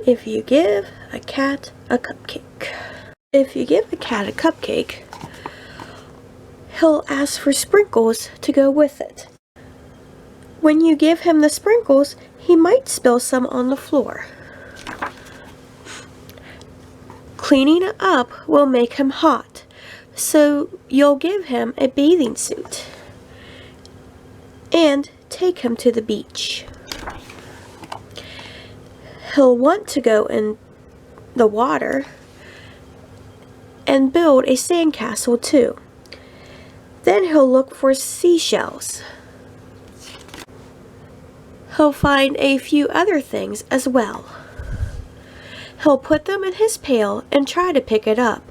If you give a cat a cupcake. If you give a cat a cupcake, he'll ask for sprinkles to go with it. When you give him the sprinkles, he might spill some on the floor. Cleaning it up will make him hot, so you'll give him a bathing suit and take him to the beach. He'll want to go in the water and build a sandcastle too. Then he'll look for seashells. He'll find a few other things as well. He'll put them in his pail and try to pick it up,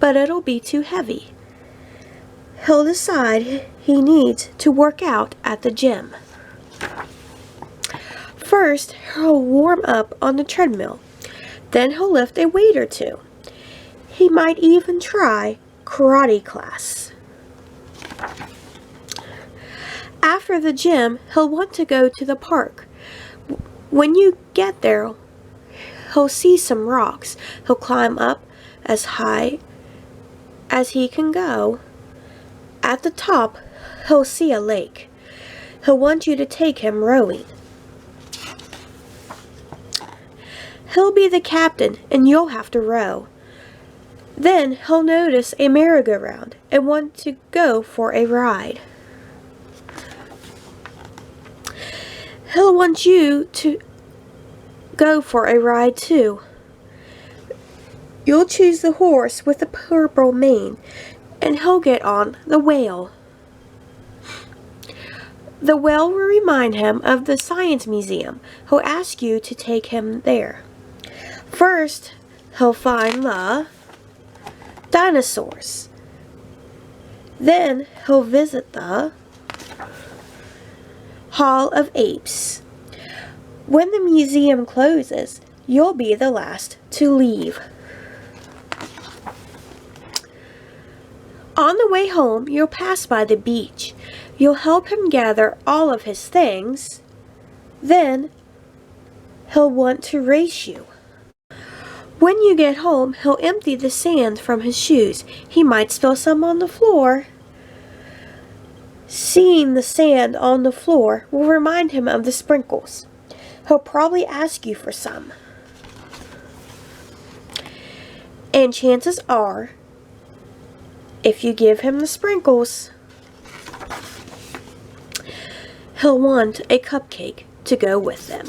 but it'll be too heavy. He'll decide he needs to work out at the gym. First, he'll warm up on the treadmill. Then he'll lift a weight or two. He might even try karate class. After the gym, he'll want to go to the park. When you get there, he'll see some rocks. He'll climb up as high as he can go. At the top, he'll see a lake. He'll want you to take him rowing. He'll be the captain and you'll have to row. Then he'll notice a merry-go-round and want to go for a ride. He'll want you to go for a ride too. You'll choose the horse with the purple mane and he'll get on the whale. The whale will remind him of the science museum. He'll ask you to take him there. First, he'll find the dinosaurs. Then he'll visit the Hall of Apes. When the museum closes, you'll be the last to leave. On the way home, you'll pass by the beach. You'll help him gather all of his things. Then, he'll want to race you. When you get home, he'll empty the sand from his shoes. He might spill some on the floor. Seeing the sand on the floor will remind him of the sprinkles. He'll probably ask you for some. And chances are, if you give him the sprinkles, he'll want a cupcake to go with them.